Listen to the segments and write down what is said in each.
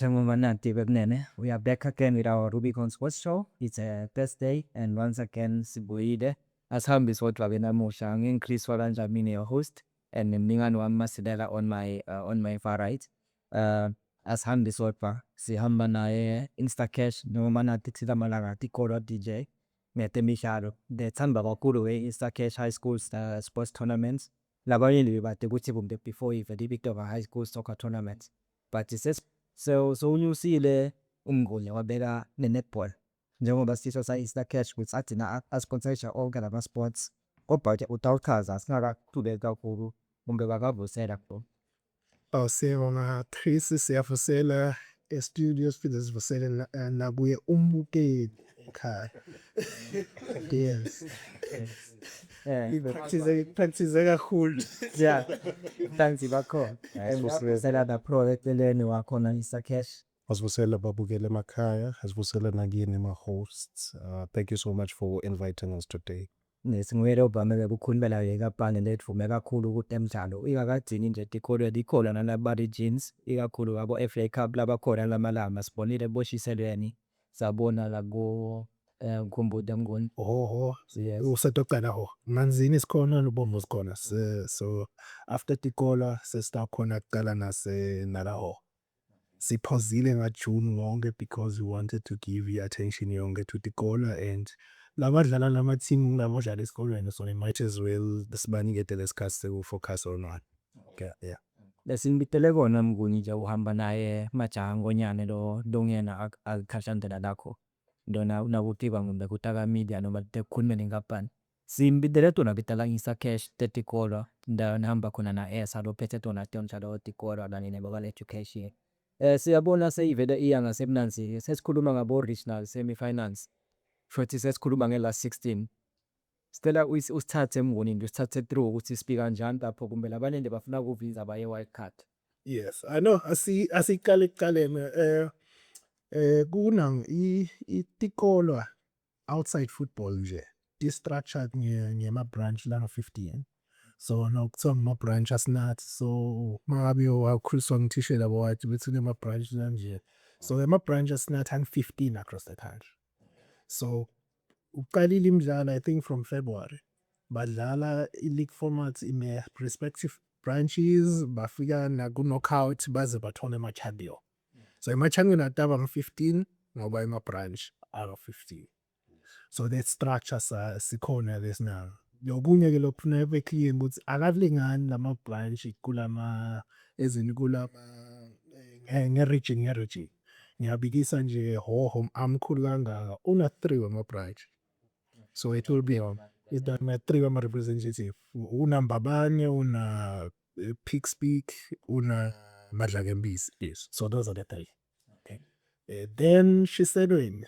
We are back again with our Rubicon Sports Show. It's a Thursday, and once again, Sibuide. As Hambis what Wabina Moshang, Chris Walanja, your host, and Ningan Wan Masidela on my far right. As Hambis what si Hambana Instacash, no mana Tixida Malaga, Tikora DJ, Metemisharo, the Tamba Bakuru, Instacash High School sports tournaments. Labarini, but the Gucci before if a big of a high school soccer tournament. But it says so unyusile umnguni wabeka ne-netball njengoba sisho sa cash with athi na asisponsor onke lama sports kodwa utawuchaza singakathubeki kakhulu kumbe bakavusela bro. Siyabonga Chris, siyavusela e-studios phinde sivusele nakuye umbukeli ekhaya. Yes. Practice kakhulu. Yeah. Thanks bakhona. Sivusela na pro eceleni wakhona Instacash. Asivusela babukele emakhaya, asivusela nakini ma-hosts. Thank you so much for inviting us today. Nesingwele obamele bukhulumela yeka bhane lethume kakhulu ukuthi emthando ikakagcini nje tikolo dikhola nalabari jeans ikakhulu abo FA Cup labakhona lamalama sibonile boshiselweni sabona labo Khumbuda Mnguni. Usatoqala ho. Manzini sikhona noBombo sikhona. So after Tikola sesta khona kuqala nalaho. Siphozile ngaJune lonke because we wanted to give you attention yonke to Tikola and labadlala lama team labadlala esikolweni, so they might as well sibanikete lesikhathi focus on one. Okay, yeah. Lesinibitele kona Mnguni nje uhamba naye majaha ngonyane lo ngena akhashandela lakho. Ndona unakutiba ngumbe kutaka media noma tekukhulumeni ngapani. Simbidele tona bitala Instacash Tikola nahamba khona na esa lo phethe tona njalo Tikola la nine bakala education. Siyabona seyivele iyanga semnanzi sesikhuluma ngabo regional semi-finals. Futhi sesikhuluma nge-last 16. Stella usithathe Mnguni nje usithathe through ukuthi sipika kanjani lapho kumbe labalende bafuna ukuviza baye wild card. Yes, I know. Asiqale kunang Tikola outside football nje. Structured ngema branch lana 15. So no kuthiwa branch asinat, so mangabe wakhulunywa ngithisha labo wathi bethu ma branch kanje. So ema branch asinat 15 across the country. So uqalile imidlalo I think from February. Badlala i-league format in respective branches, bafika na ku-knockout baze bathole ama-champion. So ama-champion ataba ngu-15 ngoba ima-branch are 15. So that structure sikhona lesina. Yokunye ke lokhu nebe clear ukuthi akakulingani lama branch kulama ezini kulama nge-region. Ngiyabikisa nje hoho amkhulu kangaka una 3 wama branch. So it will be it's done with 3 wama representative. Una Mbabane, una Pixpeak, una Madlakembisi. Yes. So those are the 3. Okay. Then she said when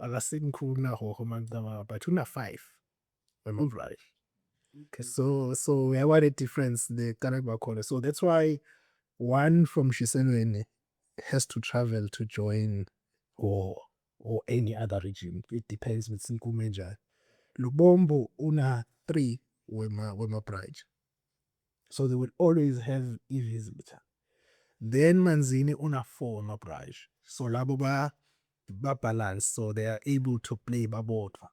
akasimkhulu na hoho mangama but una 5. Right. Okay. So we have a difference the Kanakba corner. So that's why one from Shisenweni has to travel to join or any other regime. It depends with Sinkumenja. Lubombo una 3 wema branch. So they will always have e-visitor. Then Manzini una 4 wema branch. So labo ba balance, so they are able to play babodwa.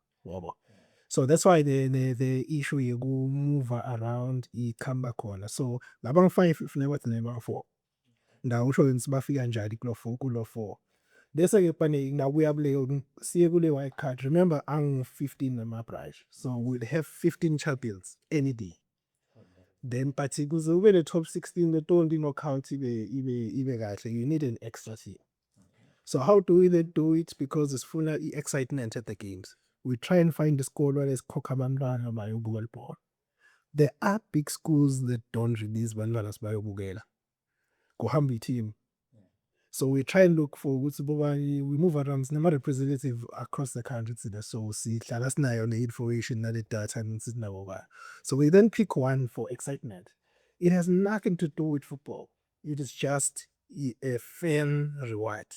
So that's why the issue you go move around I kamba corner. So labang 5 if never to 4. Now usho bafika njani kulo 4. Bese ke pane na uyabule siye kule white card. Remember ang 15 nama prize. So we'll have 15 champions any day. Then party kuze ube the top 16 the don't knockout ibe kahle. You need an extra team. So how do we then do it? Because it's full of excitement at the games. We try and find the school where there's Kokabandana by Ubugel. There are big schools that don't release Bandanas by Ubugela. Kohambi team. So we try and look for we move around number representative across the country to so we see that's now on the information that it does and so we then pick one for excitement. It has nothing to do with football. It is just a fan reward.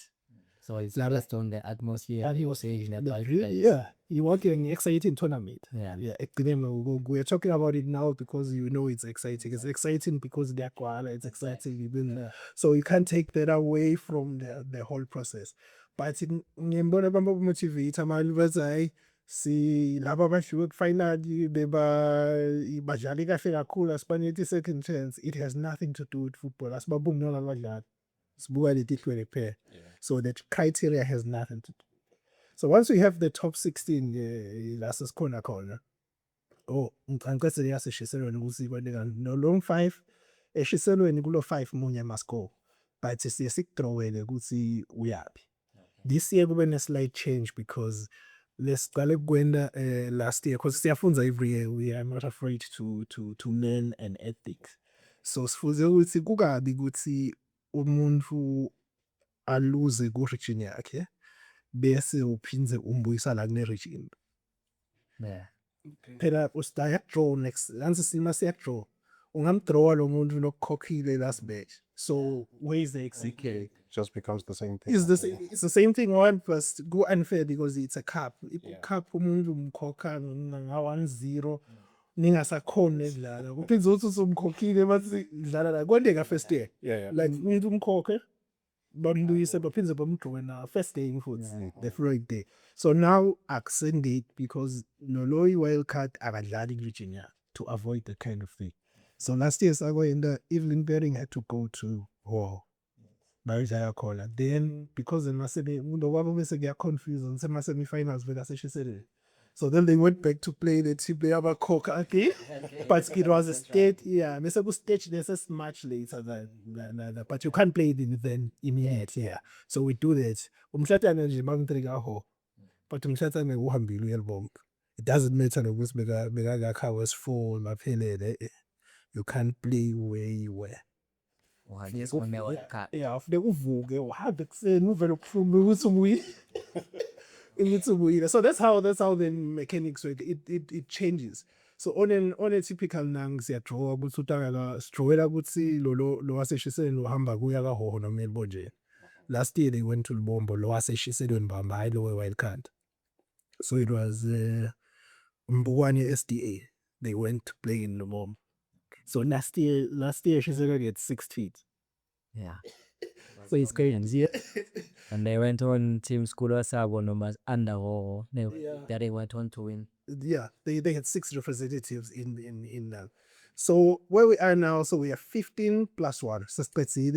So it's Like- based on the atmosphere. And he was saying that yeah, he worked in exciting tournament. Yeah. We're talking about it now because you know it's exciting. It's exciting because they're koala. It's exciting even so you can't take that away from the whole process. But ngiyambona bamba-motivate abantu bathi hayi si laba abadlule ku-final badlale kahle kakhulu asibanikeze i-second chance. It has nothing to do with football. Asibabuki nalaba badlali. Sibuka leti hlwele kuphela. So that criteria has nothing to do. So once we have the top 16 la sesikhona khona. Oh, ngicacise yaseshiselweni ukuthi ibalekani. No long 5 eshiselweni kulo 5 munye must go. But siye sikudrowele ukuthi uyapi. This year kube ne slight change because lesiqale kwenda last year because siyafunza every year we are not afraid to learn an ethics. So sifuze ukuthi kukabi ukuthi umuntu aluze ku region yakhe bese uphindze umbuyisa la kune region. Yeah. Phela usaya draw next lansi sima siya draw ungamdraw lo muntu lokukhokhile last match. So where is the executive? Just becomes the same thing. It's the same thing one first go unfair because it's a cup. Cup umuntu umkhokha nga 1-0 ningasakhona edlala. Kuphindze uthi usumkhokhile bathi dlala la kwendeka first year. Yeah. Like umuntu umkhokhe bambuyise baphindze bamdraw na first day futhi the following day. So now accent it because noloyi wild card akadlali Virginia to avoid that kind of thing. So last year Sagoinda Evelyn Bering had to go to war. Then because then get confused on some semi-finals with us. So then they went back to play the team they have a coke again. But it was a stage, yeah. Mr. Stage this is much later than that. But you can't play it then immediate, yeah. So we do that. But it doesn't matter because full you can't play where you were. Yes, when they were cut. Yeah, after uvuke uhambe kuseni uvele uphume ukuthi umuyile. Ukuthi umuyile. So that's how the mechanics work. It changes. So on a typical nang siya draw ukuthi utaka strowela ukuthi lo waseshiseni uhamba kuya ka hoho no Melbourne nje. Last year they went to Lubombo lo waseshiseni mbamba hayi lo wild card. So it was Mbukwane SDA. They went to play in Lubombo. So last year she's gonna get 6 feet. Yeah. So it's crazy. And they went on Team School Sabo numbers under or they went on to win. Yeah, they had 6 representatives in that. So where we are now, so we have 15 plus 1. So we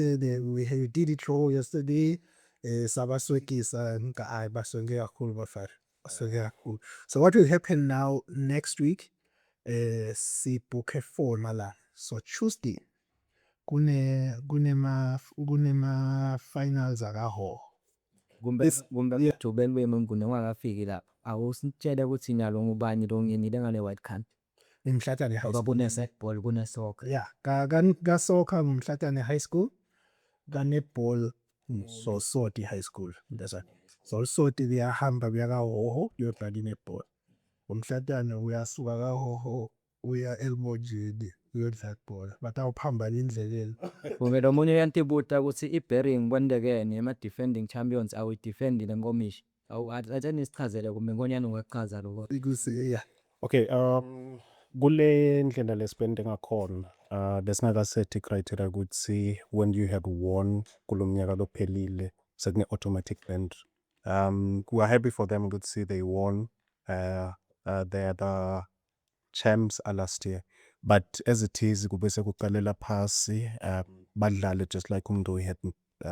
did it through yesterday. So what will happen now next week? Sibuke 4 mala. So Tuesday kunema finals akaho. Kumbe to Ben Wemungune wangafiki lapha. Awusitshela ukuthi nalo ngubani lo ngenile ngale white card. Mhlatane high school. Bakune netball kune soccer. Yeah, ka soccer Mhlatane high school. Ka netball so Soti high school. That's right. So Soti liyahamba kuya ka Hoho uyobhala netball. Umhlatane uyasuka ka Hoho uya Elmojini uyodlala ibhola. But awuphamba indlela. Kumbe lo munye uyantibuta ukuthi iBering kwendekene ema defending champions awu defendile ngomishi. Awu athathe isichazele kumbe ngonyana ungachaza lokho. Because yeah. Okay, kule ndlela lesipende ngakhona there's another set criteria ukuthi when you had won kulomnyaka lophelile sekune automatic entry. We are happy for them ukuthi they won they are the champs last year, but as it is kube sekuqalela phasi badlale just like umntu had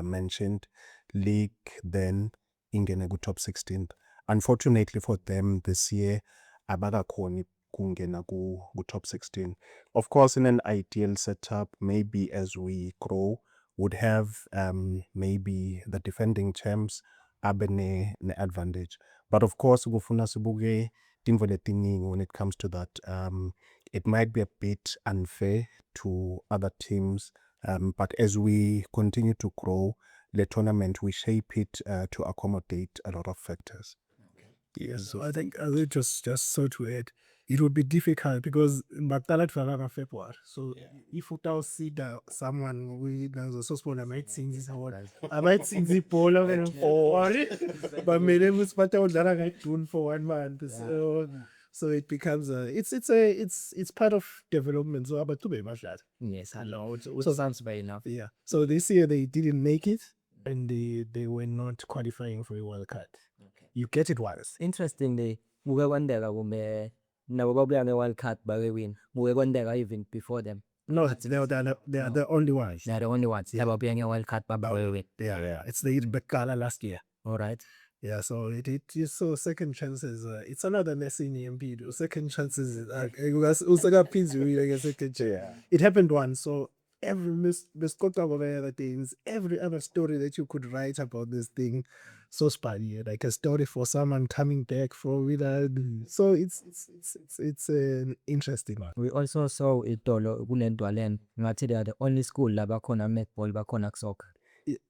mentioned league then ingene ku top 16. Unfortunately for them this year abakakhoni kungena ku top 16. Of course, in an ideal setup, maybe as we grow, would have maybe the defending champs abe ne advantage. But of course, kufuna sibuke tinvo letiningi when it comes to that. It might be a bit unfair to other teams, but as we continue to grow, the tournament, we shape it to accommodate a lot of factors. Yes, so I think just so to add, it would be difficult because Bactala February. So if you see that someone we so small, I might sing this award. I might sing the polo or but maybe we spent all that I doing for 1 month. So it becomes it's part of development. So about to be much that. Yes, I know. It So- sounds fair enough. Yeah. So this year they didn't make it and they were not qualifying for a World Cup. You get it once. Interestingly, muke kwandeka kumbe nabo babuya ne-World Cup bake-win. Muke kwandeka even before them. No, they are the only ones. They are the only ones. Ababuya nge-World Cup bake-win. Yeah. It's the Bekala last year. All right. Yeah, so it is so second chances. It's another lesson in MP. Second chances. Second chance. It happened once. So every misconduct of other things, every other story that you could write about this thing, so spotty. Like a story for someone coming back from without. So it's an interesting one. We also saw itolo kunentwalen ngathi they are the only school la bakhona netball bakhona soccer.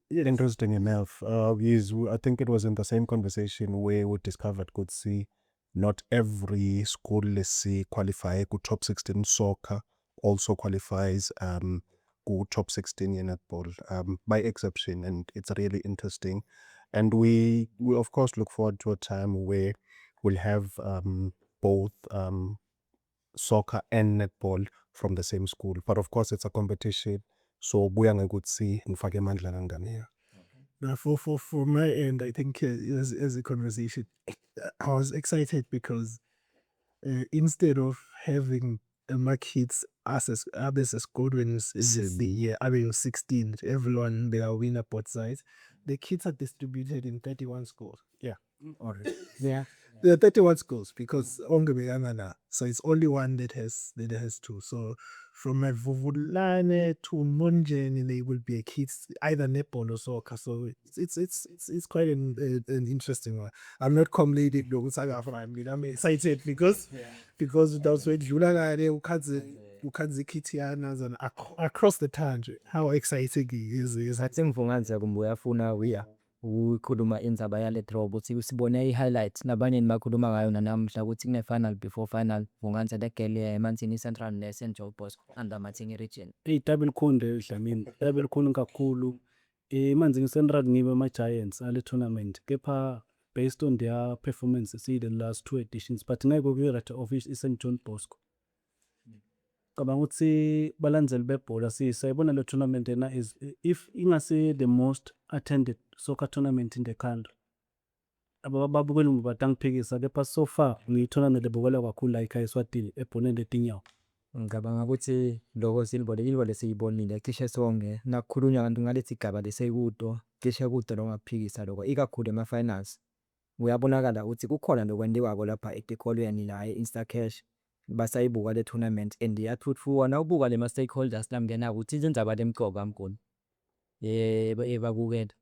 Interesting enough. I think it was in the same conversation where we discovered could see not every school, let's say, qualify go top 16 soccer also qualifies go top 16 in netball by exception, and it's really interesting. And we of course look forward to a time where we'll have both soccer and netball from the same school. But of course it's a competition. So buya ngekuthi ngifake amandla kangani. Now, for my end, I think as a conversation, I was excited because instead of having my kids as a squad when it's the year, I mean 16, everyone they are winner both sides. The kids are distributed in 31 schools. Yeah. Yeah. There are 31 schools because so it's only one that has two. So from my Vuvulane to Monjeni, they will be a kids either netball or soccer. So it's quite an interesting one. I'm not complaining. I'm excited because that's when Jula Kitianas and across the country. How exciting it is. Sathi ngivunganza kumbe uyafuna ukhuluma indzaba yale draw ukuthi usibone i-highlights nabanye nibakhuluma ngayo nanamhla ukuthi kune-final before final vunganza legele eManzini Central ne-St John Bosco under Matsini region. Double khunde Dlamini, double khulu kakhulu. Manzini Central ngibe ama-Giants ale tournament. Kepha based on their performance see the last 2 editions, but ngeke kube right of i-St John Bosco. Cabanga ukuthi balandzeli bebhola sayibona le tournament ena is if ingase the most attended soccer tournament in the country. Ababukeli batangphikisa kepha so far ngi-tournament lebukela kakhulu la ekhaya eSwatini ebhoneni letinyawo. Ngicabanga ukuthi loko silibole siyibonile cishe sonke nakukhulunywa kanti ngalethi gaba lesekudo cishe kude longaphikisa lokho ikakhulu ema-finals. Uyabonakala ukuthi kukhona lokwendiwako lapha etikolweni la e-Instacash basayibuka le tournament and iyathuthuka nawubuka le ma-stakeholders lamngena ukuthi izindzaba lemqoka mkhulu ebabukela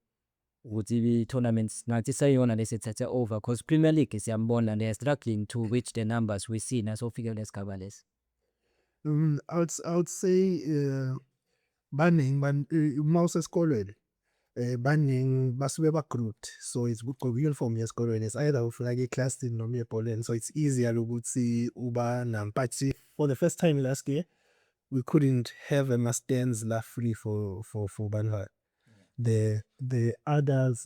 ukuthi i-tournaments ngathi sayiyona lesithathe over cause Premier League siyambona they are struggling to reach the numbers we see nasofike lesigaba lesi. I would say baning mouse esikolweni baning basuke ba-grouped, so it's good uniform yesikolweni. It's either ufake i-class noma ebholeni, so it's easier ukuthi uba but for the first time last year we couldn't have stands la free for Banva. The adults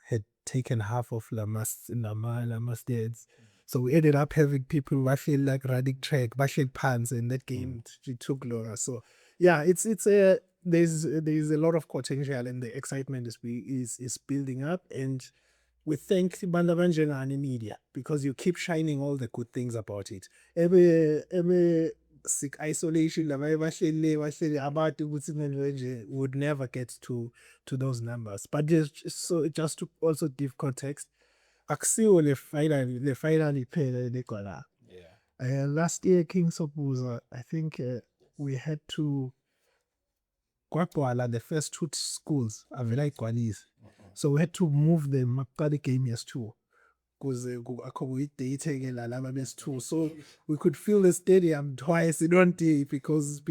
had taken half of lama stands. So we ended up having people who feel like running track, bashing pants, and that game it took longer. So yeah, it's there's a lot of potential and the excitement is building up, and we thank Bandabanjana media because you keep shining all the good things about it. Every sick isolation would never get to those numbers. But just to also give context, Axio le finally paid Nicola. Last year, King Sopuza, I think we had to Kwapwala, the first 2 schools are very Kwalis. So we had to move them Makali game years too. kuze accommodate ke laba besi2 so we could fill the stadium twice in one day because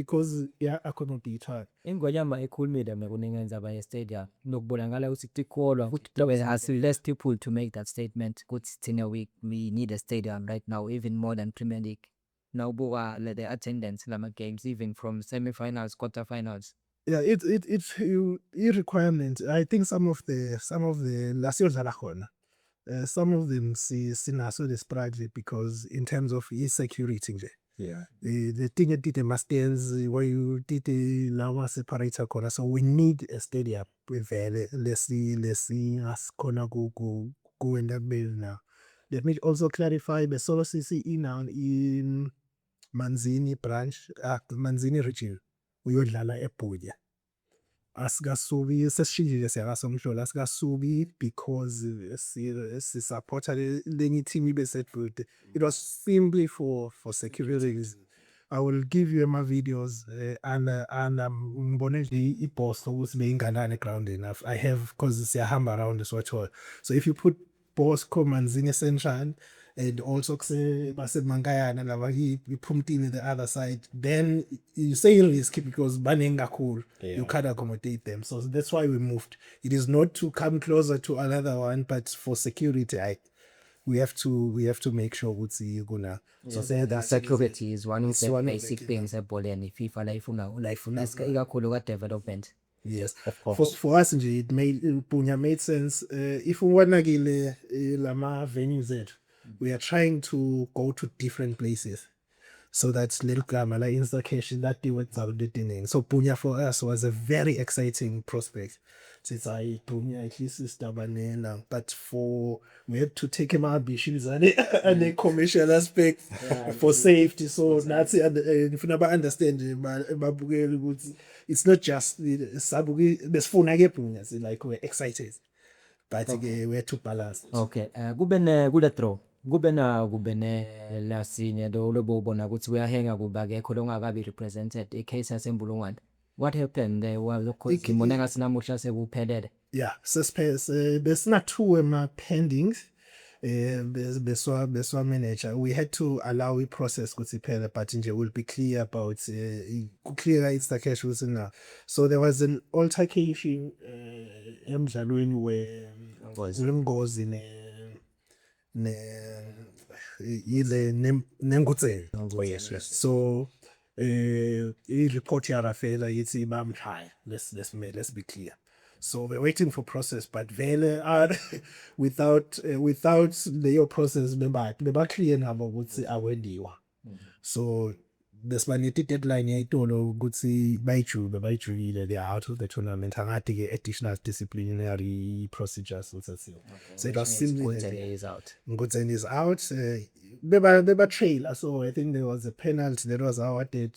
yeah accommodate ingonyama ekhulumile mekuningenza baye stadium nokubonakala ukuthi tikolwa ukuthi there has less people to make that statement ukuthi thina we need a stadium right now even more than Premier League. Nawubuka the attendance lama games even from semi-finals, quarter-finals. yeah it's requirement. I think some of the la siyodlala khona some of them sinaso the struggle because in terms of security nje. Yeah. The thing did the masters where you did the lama separator corner. So we need a stadium with let's see us corner go in that bill now. Let me also clarify the solo CCE now in Manzini branch, Manzini region. We would lala ePudia. Asikasubi sesishijile siyakasomhlola asikasubi because supporter lenye team ibe setbude. It was simply for security reasons. I will give you my videos and ngibone nje ipost ukuthi beyinganani ground enough. I have because siyahamba around this watch all. So if you put post Manzini Central and also basemangayana laba iphumtini the other side, then you say risky because banenga cool. You can't accommodate them. So that's why we moved. It is not to come closer to another one, but for security, we have to make sure you're gonna. So say that security is one of the basic things eboleni FIFA la ikakhulu ka development. Yes, of course. For us, it Punya made sense. If we want to lama venues, we are trying to go to different places. So that's little grammar, like instacation that they were doing. So Punya for us was a very exciting prospect. Since I Punya at least is now, but we had to take him out issues and a commercial aspect for safety. So that's if you never understand, it's not just Punya. Like we're excited, but we had to balance. Okay, kube draw. Kube la senior do lobona ukuthi uyahenga kuba akekho longakabi represented icase yasembulungwane. What happened there was ngibona ngathi namuhla sekuphelele. Yeah, suspense there's not two pending beswa manager. We had to allow a process ukuthi iphele but nje will be clear about clear it's the cash was now. So there was an altercation emdlalweni where Ngozi nengutseni. Oh yes. So i-report yarafela yithi bamhlaya. Let's be clear. So we're waiting for process, but vele without the process beba clear nabo ukuthi awendiwa. So besibanithi deadline yayitolo ukuthi bayijulile they are out of the tournament angadi ke additional disciplinary procedures uthathiwe. So it was simply is out. Ngutseni is out. Beba trailer, so I think there was a penalty that was awarded.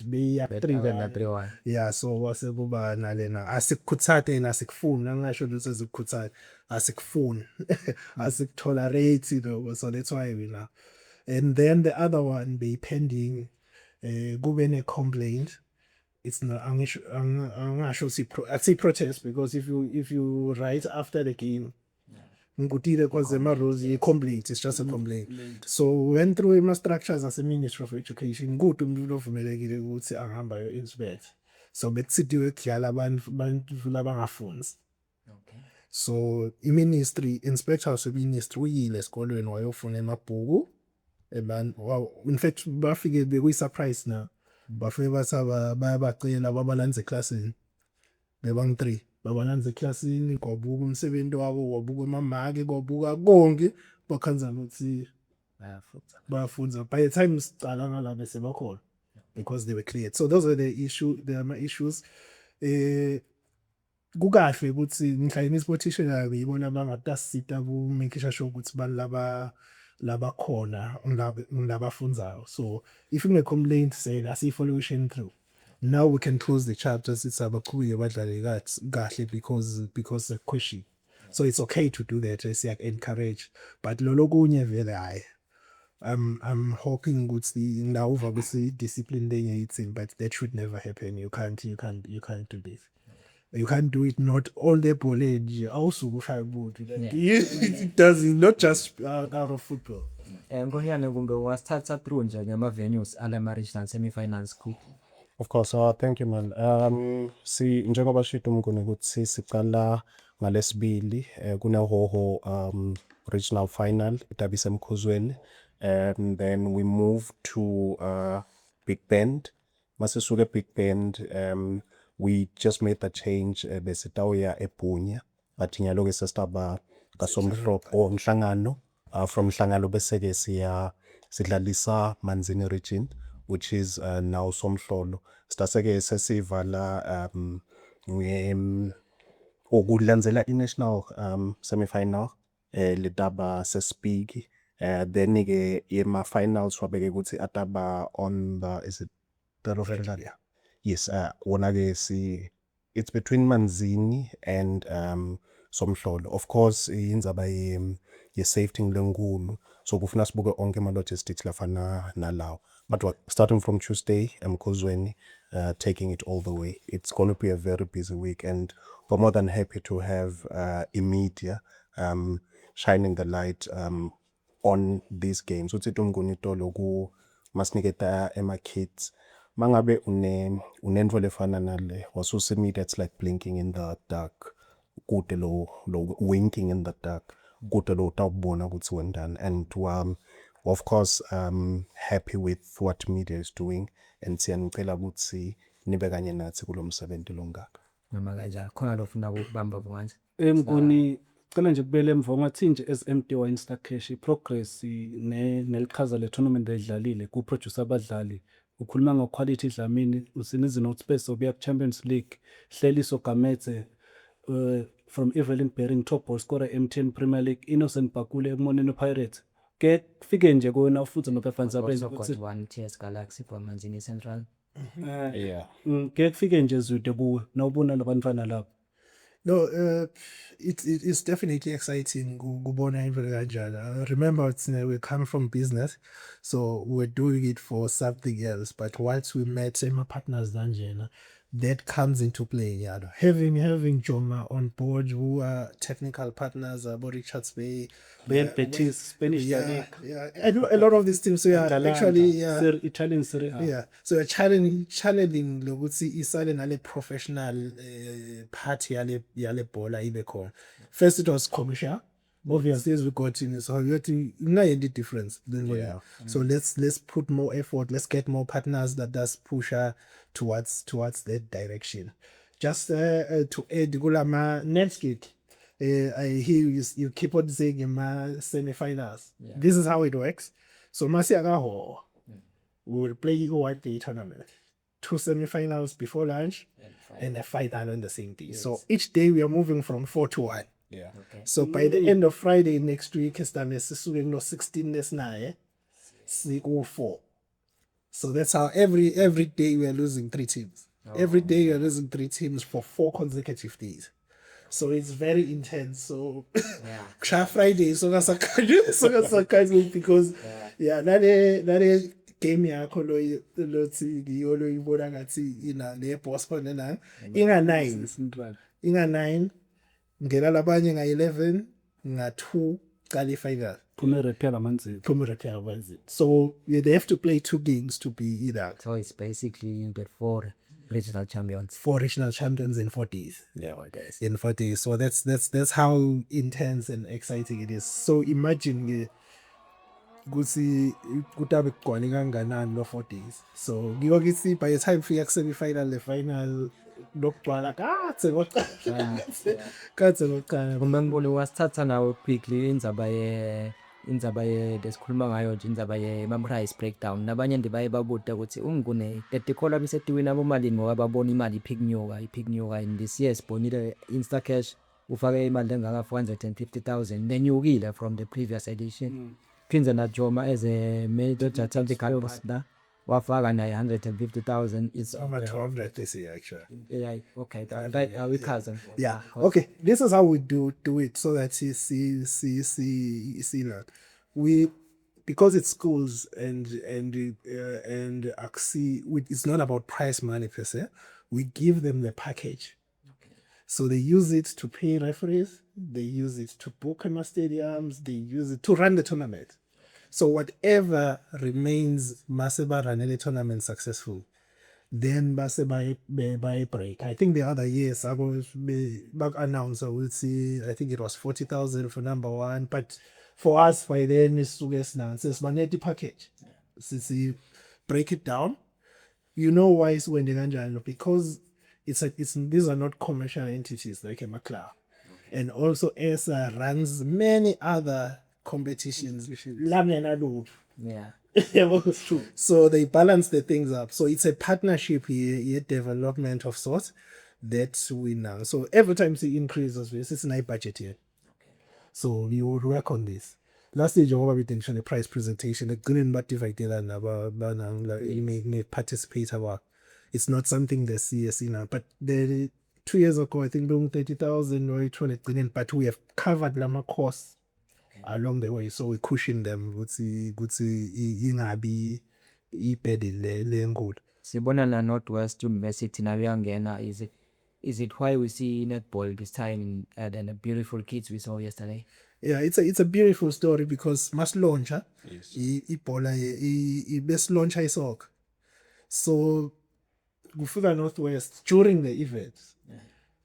Yeah, so wase kuba nalena asikukhuthate nasikufuni angasho ukuthi azikukhuthate asikufuni asiktolerate so that's why we now. And then the other one be pending kube ne complaint. It's not angasho si protest because if you write after the game ngutile kwaze marozi complaint, it's just a complaint. So we went through my structures as a Ministry of Education kuthi umuntu lovumelekile ukuthi angahamba yo inspect. So bekusithiwe kudlala abantu labangafunzi. Okay. So i-ministry inspectors we-ministry uyile esikolweni wayofuna emabhuku in fact bafike bekuyi-surprise na bafike bathi bayabacela babalanze eklasini bebangu-3 babalanze eklasini kwabuka umsebenzi wabo kwabuka amamaki kwabuka konke bakhanzana ukuthi bayafunza by the time sicala ngala bese bakhona because they were cleared. So those are the issues. Kukahle ukuthi ngihlala isportation ngiyibona bangatasita ku make sure ukuthi laba khona labafunzayo. So if you complaint say that's evaluation through, now we can close the chapters. It's abakhuye badlale kahle because the question. So it's okay to do that. It's like encourage. But lolo kunye vele hayi. I'm hoping ukuthi ndawuva ukuthi discipline lenye ithini, but that should never happen. You can't do this. You can't do it not all the ball nje awusuke ushaya umuntu it does not just out of football. Nkohiyane kumbe wasithatha through nje ngama-venues alama-regional semi-finals ku. Of course, thank you man. Njengoba shisho umnguni ukuthi sicala ngalesibili kuneHoho regional final idabi semkhuzweni, and then we move to Big Bend. Masisuke Big Bend, we just made the change besitawuya ePunya, but nyalo ke sesitaba kaSomhlophe Mhlangano, from Mhlangano bese-ke sidlalisa Manzini region, which is now Somhlolo. Sitase-ke sesivala okulandzela i-national semi-final litaba seSpiki, then-ke yema-finals wabeke ukuthi ataba on the, is it 3rd of February? Yes, wona-ke it's between Manzini and Somhlolo. Of course indzaba ye-safety ngilenkulu, so kufuna sibuke onke ama-logistics lafana nalawo. But starting from Tuesday, Mkhuzweni, taking it all the way. It's going to be a very busy week, and we're more than happy to have media shining the light on these games. Uthi Mnguni Tolo ku masiniketa ema-kids. Mangabe unento lefana nale, wasusa media, it's like blinking in the dark. Kude lo winking in the dark. Kude lo utawubona ukuthi wendani. And of course, happy with what media is doing, and siyanicela ukuthi nibe kanye nathi kulo msebenzi longaka. Noma kanjani khona lofuna ukubamba manje. Mnguni cela nje kubele emva ngathi nje as MD wa Instacash progress nelichaza le tournament edlalile ku producer abadlali. Ukhuluma ngoquality Dlamini, usinizi note space obuya Champions League, Hleliso Gamete from Evelyn Bering, top goal scorer MTN Premier League, Innocent Bakule Moneno Pirates. Ke kufike nje kona ufuthi noPefanza Also got one TS Galaxy from Manzini Central. Yeah. Ke kufike nje zude kuwe nawubona labantwana lapho. No, it's definitely exciting kubona into kanjalo. Remember, we're coming from business, so we're doing it for something else. But once we met my partners, Danjana, that comes into play. Yeah, having Joma on board, who are technical partners, about Richards Bay, Betis, Spanish yeah, I know a lot of these teams. So yeah, actually, Italian Serie A. yeah. So we're channeling Logutsi Isale nale professional party yale bola ibe khona. First it was commercial. Obviously, as we got in, so we had to any difference. Yeah. So let's put more effort. Let's get more partners that does push her towards that direction. Just to add, Gulama Netscape. I hear you keep on saying in my semi-finals. Yeah. This is how it works. So Masiagaho will play 1 day tournament, 2 semi-finals before lunch, and a final on the same day. Yes. So each day we are moving from 4 to 1. Yeah. Okay. So by the end of Friday next week, it's 16 days now. 4. So that's how every day we are losing 3 teams. Every day we are losing 3 teams for 4 consecutive days. So it's very intense. So Friday so because nale game yakho lo yolo ibona ngathi ina le postpone na inga 9 ngena labanye nga 11 nga 2 qali final so they have to play 2 games to be either. So it's basically you get 4 regional champions. 4 regional champions in 4 days. Yeah, I guess. In 4 days. So that's how intense and exciting it is. So imagine kuthi kutabe kugcwale kanganani lo 4 days. So ngiko kithi by the time fika semi-final le final lokugcwala kathe ngoqala Kumbe ngibone wasithatha nawe quickly indzaba ye lesikhuluma ngayo nje indzaba ye price breakdown. Nabanye ndibaye babude ukuthi ungune etikhola bisetiwina abomalini ngoba babona imali iphinyuka and this year sibonile Instacash ufake imali engaka 450,000 nenyukile from the previous edition. Phinze na Joma as a major tactical da wafaka naye 150,000. It's over 200 this year actually. Yeah, okay. Right, we cousin. Yeah. Okay. This is how we do it so that see that we, because it's schools and it's not about prize money per se. We give them the package. So they use it to pay referees, they use it to book stadiums, they use it to run the tournament. So whatever remains Maseba Ranele tournament successful, then base by break. I think the other years I was back announcer will see, I think it was 40,000 for number one, but for us by then it's now says maneti package. See, break it down. You know why it's when the because these are not commercial entities like a Macla. And also ESA runs many other competitions. Yeah. So they balance the things up. So it's a partnership here, development of sorts that we now. So every time it increases, it's a budget here. So we will work on this. Last year, we did the prize presentation. The green but divided and you may participate. It's not something the CSC now, but the 2 years ago, I think 30,000 or 20, but we have covered Lama costs along the way, so we cushion them. Sibona na Northwest University na Viangena, is it why we see netball this time and the beautiful kids we saw yesterday? Yeah, it's a beautiful story because mas launcher best launcher isok. So Gufula Northwest during the event.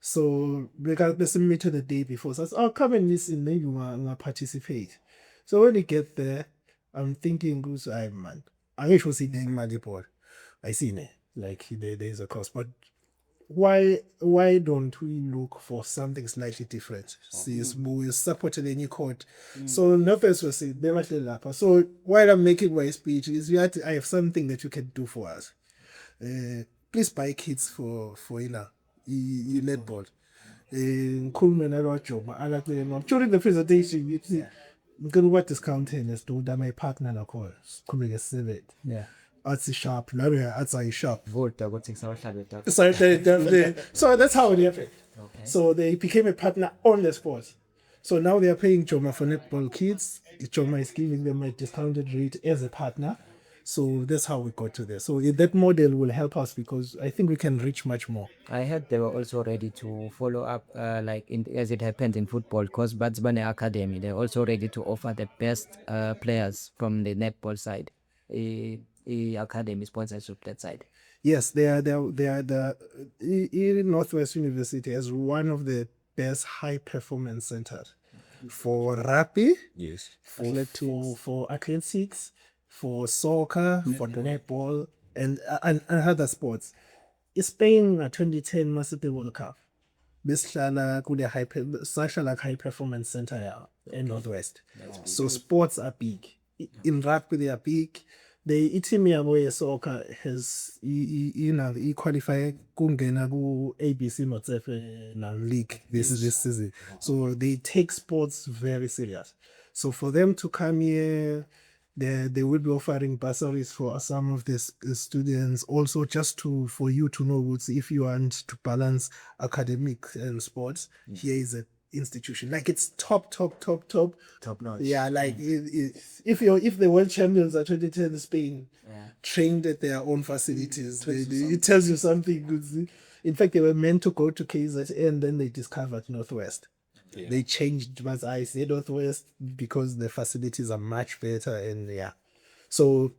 So because they submitted the day before, so I said, oh, come and listen, maybe you participate. So when you get there, I'm thinking, man, I wish was in Malipore. I seen it, like there's a cost, but why don't we look for something slightly different? See, we supported any court. So Northwest was saying, they must lap. So while I'm making my speech, I have something that you can do for us. Please buy kits for netball. During the presentation, you see, what discount is to my partner na call. Yeah. At sharp, at sharp. Vote, I got 6 hours. So that's how it happened. Okay. So they became a partner on the sport. So now they are paying Joma for netball kids. Joma is giving them a discounted rate as a partner. So that's how we got to there. So that model will help us because I think we can reach much more. I heard they were also ready to follow up, as it happened in football, because Batsbane Academy, they're also ready to offer the best players from the netball side. Academy sponsorship that side. Yes, they are the Northwest University as one of the best high performance centers for rugby, Yes. for athletics, for soccer, for netball, and other sports. Spain 2010 Masters World Cup. Besihlala kule social like high performance center in Northwest. So sports are big. In rugby they are big. The team yabo soccer has qualify kungena ku ABC Motsepe na league this season. So they take sports very serious. So for them to come here, they will be offering bursaries for some of the students. Also, just for you to know, if you want to balance academic and sports, here is an institution. Like it's top notch. Yeah, like if the world champions are 2010 Spain trained at their own facilities, it tells you something good. In fact, they were meant to go to KZN and then they discovered Northwest. Yeah. They changed, but I say Northwest because the facilities are much better and so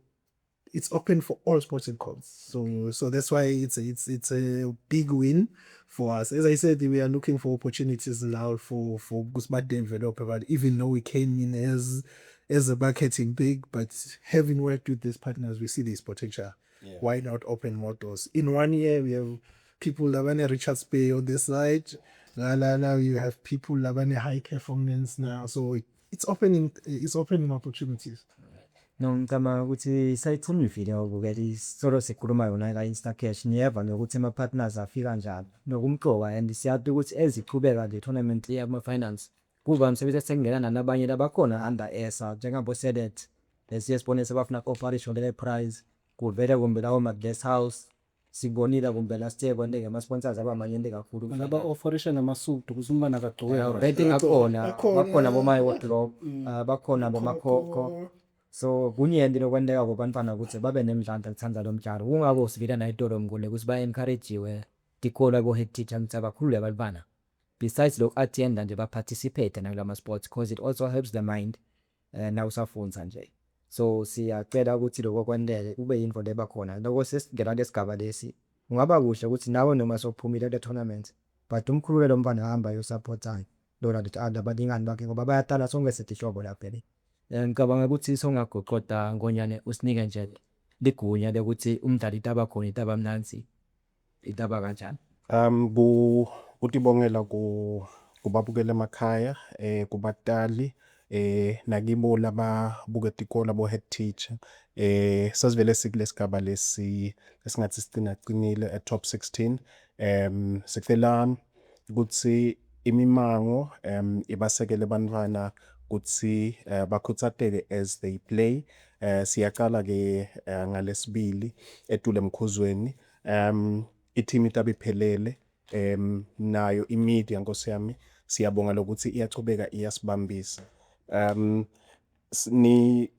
it's open for all sporting clubs. So that's why it's a big win for us. As I said, we are looking for opportunities now for Guzman developer, but even though we came in as a marketing big, but having worked with these partners, we see this potential. Yeah. Why not open more doors? In 1 year, we have people that want Richards Bay on this side. Now you have people that want high performance now. So it's opening opportunities. No, kama ukuthi sayithumile ukuthi solo sikhuluma yona la Instacash niyeva nokuthi ama partners afika njalo nokumqoka and siyathi ukuthi eziqhubeka le tournament yama finals kuba umsebenzi esengena nabanye labakhona under ESA njengabo Sedet lesiyesibone sebafuna cooperation le prize kuvele kumbe lawo ma guest house sibonile kumbe last year bonke ama sponsors abamanyende kakhulu laba offeration amasudu kuzumbana kagcoke rating akhona bakhona boma wardrobe bakhona boma khokho. So kunyendi lokwendeka kubantwana ukuthi babe nemidlalo ekuthanda lo mdlalo kungako sivila na itolo mngule ukuthi ba encouragewe tikolo ko head teacher ukuthi abakhulule abantwana besides lokhu attenda nje ba-participate nakulama sports cause it also helps the mind nawusafunza nje. So siyacela ukuthi lokho kwendele kube yinto leba khona lokho sesingena lesigaba lesi kungaba kuhle ukuthi nawe noma sophumile le tournament but umkhulule lo mfana hamba yosupport-ayo lona lithi abalingani bakhe ngoba bayatala sonke sithihlobo lapha le. Ngicabanga ukuthi songagoqoda Ngonyane usinike nje ligunya lokuthi umdlali itaba khona itaba mnanzi itaba kanjani. Kutibongela kubabukela emakhaya kubatali nakibo lababuka tikolo labo head teacher sasivele sikulesigaba lesingathi siqinile at top 16 sicela ukuthi imimango ibasekele bantwana ukuthi bakhuthatele as they play. Siyaqala ke ngalesibili eTule Mkhuzweni i-team itabiphelele nayo imedia nkosi yami siyabonga lokuthi iyachubeka iyasibambisa.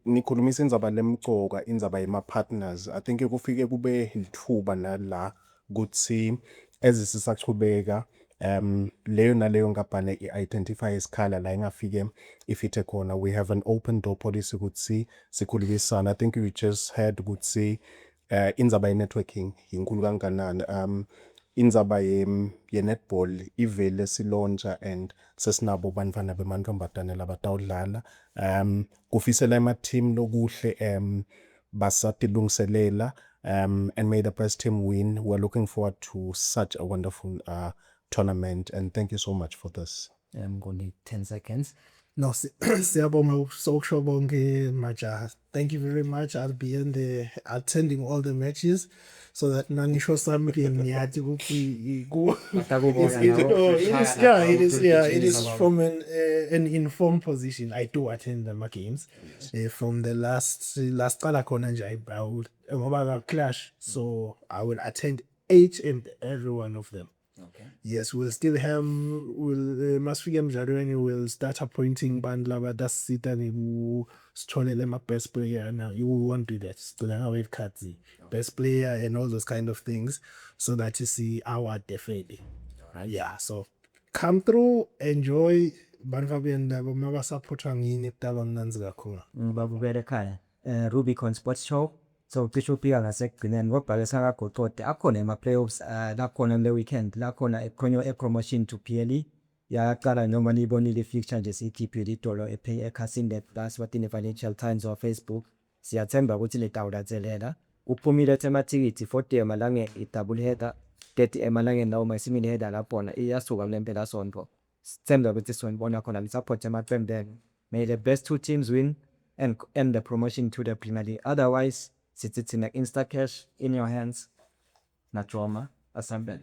Nikhulumisa indzaba lemcoka indzaba yema partners. I think kufike kube lithuba nala ukuthi ezisisachubeka leyo naleyo ngabhane i-identify isikhala la ingafike ifithe khona. We have an open door policy ukuthi sikhulumisana. I think we just had ukuthi indzaba ye-networking inkulu kanganani. Indzaba ye-netball ivele silontsha and sesinabo bantwana bemantombazane labatawudlala. Kufisela ema-team lokuhle basatilungiselela and may the best team win. We're looking forward to such a wonderful tournament and thank you so much for this. Only 10 seconds. No, siyabonga sokusho bonke majaha. Thank you very much. I'll be attending all the matches so that nangisho sami ngiyathi ukuthi it is from an informed position. I do attend the games from the last qala khona nje ngoba clash, so I will attend each and every one of them. Okay. Yes, we'll still have masifike emdlalweni we'll start appointing bantu laba dasita sitholele ama best player. Now you won't do that. Sicela ngawe ikhathi best player and all those kind of things so that you see our definitely. Right. Yeah, so come through, enjoy. Bantu abendaba mabasupporta ngini kudaba mnanzi kakhulu. Babukele ekhaya Rubicon Sports Show. So cishe ufika ngasekugcineni kodwa sangagoqoda akhona ema-playoffs lakhona le weekend lakhona e-promotion to PLE yaqala noma niyibonile i-fixture nje siyikhiphile idolo ekhasini plus watini Financial Times or Facebook. Siyathemba ukuthi letawulatselela uphumile ematikiti 40 emalangeni i-double header 30 emalangeni noma isimile header laphona iyasuka kule mpela sonto. Sithemba ukuthi sonibona khona li-support amaqembu then may the best two teams win and end the promotion to the Premier League. Otherwise, it's in Instacash in your hands. Not trauma. Assemble.